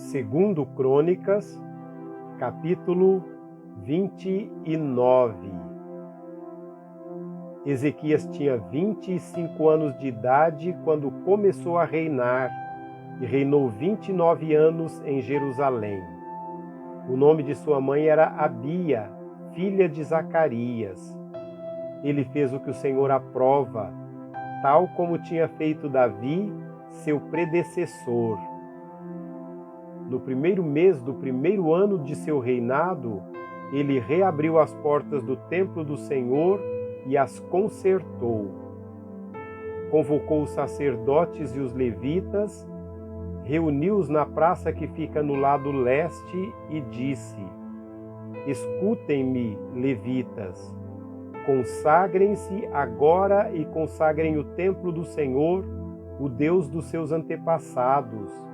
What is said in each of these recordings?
Segundo Crônicas, capítulo 29. Ezequias tinha 25 anos de idade quando começou a reinar e reinou 29 anos em Jerusalém. O nome de sua mãe era Abia, filha de Zacarias. Ele fez o que o Senhor aprova, tal como tinha feito Davi, seu predecessor. No primeiro mês do primeiro ano de seu reinado, ele reabriu as portas do templo do Senhor e as consertou. Convocou os sacerdotes e os levitas, reuniu-os na praça que fica no lado leste e disse: Escutem-me, levitas, consagrem-se agora e consagrem o templo do Senhor, o Deus dos seus antepassados.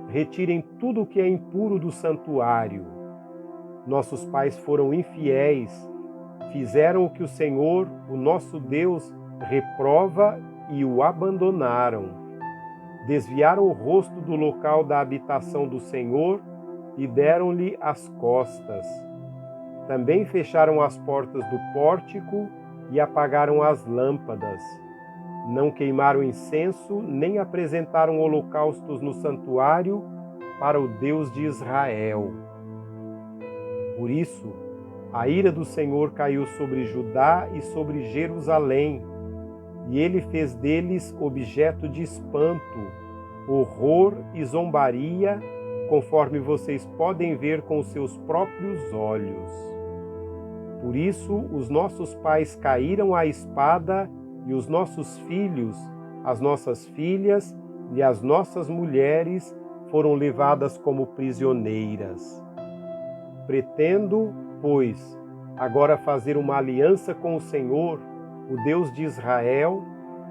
Retirem tudo o que é impuro do santuário. Nossos pais foram infiéis, fizeram o que o Senhor, o nosso Deus, reprova e o abandonaram. Desviaram o rosto do local da habitação do Senhor e deram-lhe as costas. Também fecharam as portas do pórtico e apagaram as lâmpadas. Não queimaram incenso, nem apresentaram holocaustos no santuário para o Deus de Israel. Por isso, a ira do Senhor caiu sobre Judá e sobre Jerusalém, e ele fez deles objeto de espanto, horror e zombaria, conforme vocês podem ver com os seus próprios olhos. Por isso, os nossos pais caíram à espada, e os nossos filhos, as nossas filhas e as nossas mulheres foram levadas como prisioneiras. Pretendo, pois, agora fazer uma aliança com o Senhor, o Deus de Israel,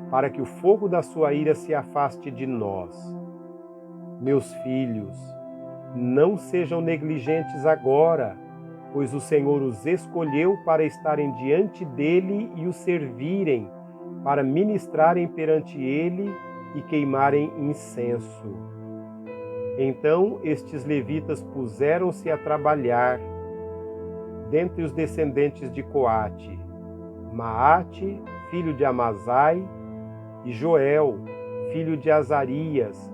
para que o fogo da sua ira se afaste de nós. Meus filhos, não sejam negligentes agora, pois o Senhor os escolheu para estarem diante dele e o servirem, para ministrarem perante ele e queimarem incenso. Então estes levitas puseram-se a trabalhar. Dentre os descendentes de Coate, Maate, filho de Amazai, e Joel, filho de Azarias.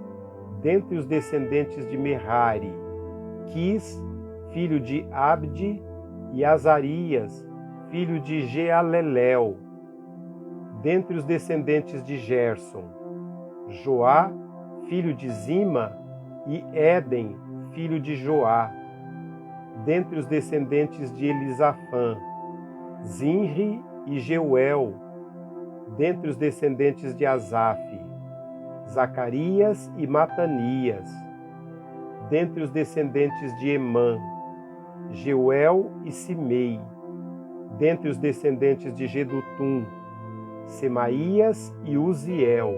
Dentre os descendentes de Merari, Quis, filho de Abde, e Azarias, filho de Jealeléu. Dentre os descendentes de Gerson, Joá, filho de Zima, e Éden, filho de Joá. Dentre os descendentes de Elisafã, Zinri e Jeuel. Dentre os descendentes de Asaf, Zacarias e Matanias. Dentre os descendentes de Emã, Jeuel e Simei. Dentre os descendentes de Jedutum, Semaías e Uziel.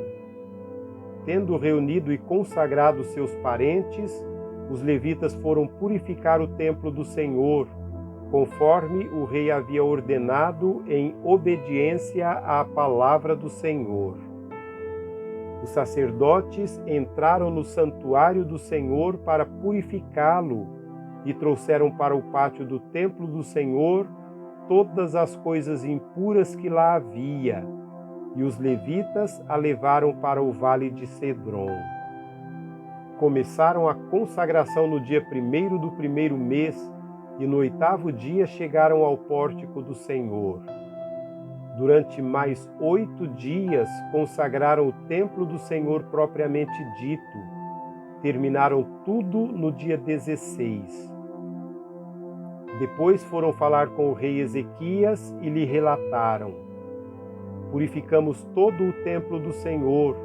Tendo reunido e consagrado seus parentes, os levitas foram purificar o templo do Senhor, conforme o rei havia ordenado em obediência à palavra do Senhor. Os sacerdotes entraram no santuário do Senhor para purificá-lo e trouxeram para o pátio do templo do Senhor todas as coisas impuras que lá havia, e os levitas a levaram para o vale de Cedron. Começaram a consagração no dia 1º do primeiro mês, e no 8º dia chegaram ao pórtico do Senhor. Durante mais 8 dias consagraram o templo do Senhor propriamente dito. Terminaram tudo no dia 16. Depois foram falar com o rei Ezequias e lhe relataram: Purificamos todo o templo do Senhor,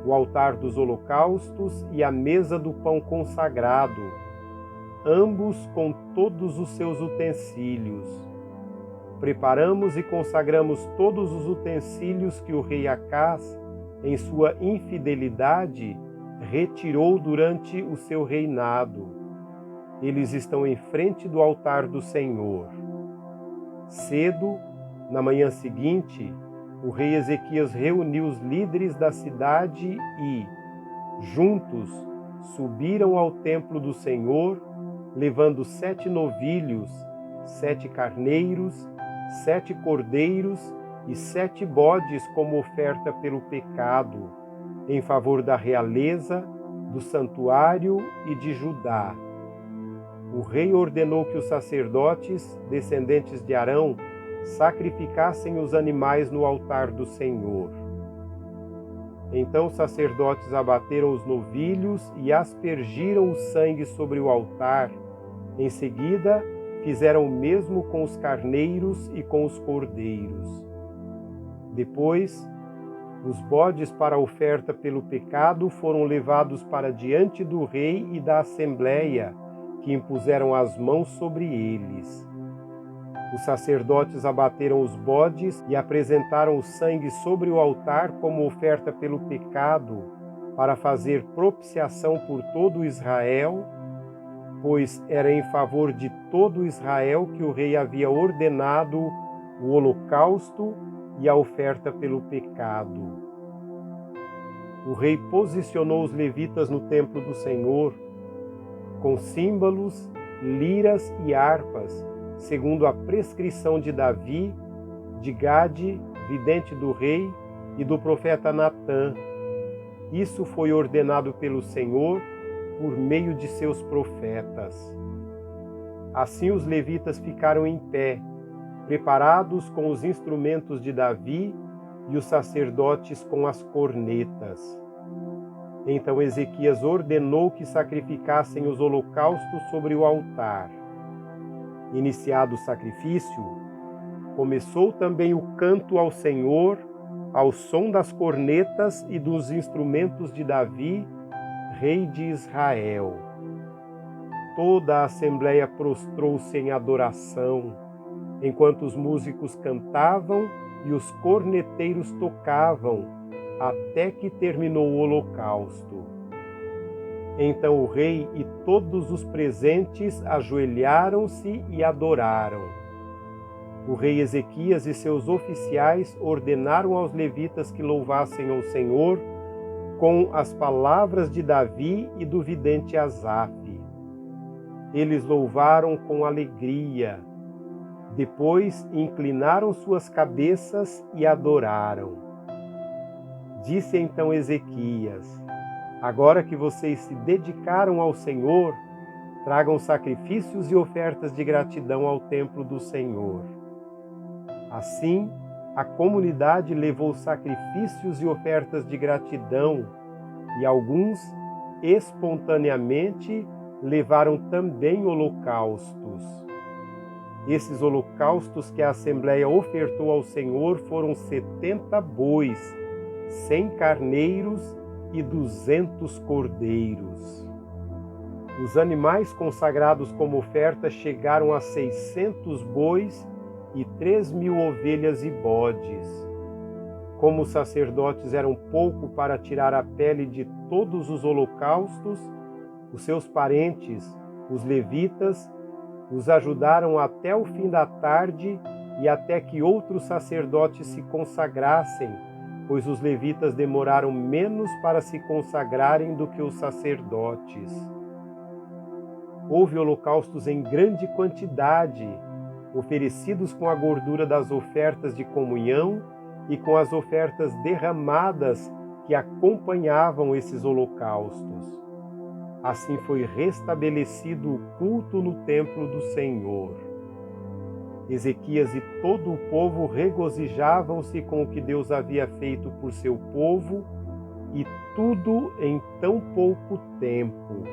o altar dos holocaustos e a mesa do pão consagrado, ambos com todos os seus utensílios. Preparamos e consagramos todos os utensílios que o rei Acaz, em sua infidelidade, retirou durante o seu reinado. Eles estão em frente do altar do Senhor. Cedo, na manhã seguinte, o rei Ezequias reuniu os líderes da cidade e, juntos, subiram ao templo do Senhor, levando 7 novilhos, 7 carneiros, 7 cordeiros e 7 bodes como oferta pelo pecado, em favor da realeza, do santuário e de Judá. O rei ordenou que os sacerdotes, descendentes de Arão, sacrificassem os animais no altar do Senhor. Então os sacerdotes abateram os novilhos e aspergiram o sangue sobre o altar. Em seguida, fizeram o mesmo com os carneiros e com os cordeiros. Depois, os bodes para a oferta pelo pecado foram levados para diante do rei e da assembleia, que impuseram as mãos sobre eles. Os sacerdotes abateram os bodes e apresentaram o sangue sobre o altar como oferta pelo pecado, para fazer propiciação por todo Israel, pois era em favor de todo Israel que o rei havia ordenado o holocausto e a oferta pelo pecado. O rei posicionou os levitas no templo do Senhor, com símbolos, liras e harpas, segundo a prescrição de Davi, de Gade, vidente do rei, e do profeta Natã. Isso foi ordenado pelo Senhor por meio de seus profetas. Assim os levitas ficaram em pé, preparados com os instrumentos de Davi e os sacerdotes com as cornetas. Então Ezequias ordenou que sacrificassem os holocaustos sobre o altar. Iniciado o sacrifício, começou também o canto ao Senhor, ao som das cornetas e dos instrumentos de Davi, rei de Israel. Toda a assembleia prostrou-se em adoração, enquanto os músicos cantavam e os corneteiros tocavam, até que terminou o holocausto. Então o rei e todos os presentes ajoelharam-se e adoraram. O rei Ezequias e seus oficiais ordenaram aos levitas que louvassem ao Senhor com as palavras de Davi e do vidente Asaf. Eles louvaram com alegria. Depois inclinaram suas cabeças e adoraram. Disse então Ezequias: agora que vocês se dedicaram ao Senhor, tragam sacrifícios e ofertas de gratidão ao templo do Senhor. Assim, a comunidade levou sacrifícios e ofertas de gratidão, e alguns, espontaneamente, levaram também holocaustos. Esses holocaustos que a Assembleia ofertou ao Senhor foram 70 bois, 100 carneiros e 200 cordeiros. Os animais consagrados como oferta chegaram a 600 bois e 3.000 ovelhas e bodes. Como os sacerdotes eram pouco para tirar a pele de todos os holocaustos, os seus parentes, os levitas, os ajudaram até o fim da tarde e até que outros sacerdotes se consagrassem, pois os levitas demoraram menos para se consagrarem do que os sacerdotes. Houve holocaustos em grande quantidade, oferecidos com a gordura das ofertas de comunhão e com as ofertas derramadas que acompanhavam esses holocaustos. Assim foi restabelecido o culto no templo do Senhor. Ezequias e todo o povo regozijavam-se com o que Deus havia feito por seu povo, e tudo em tão pouco tempo.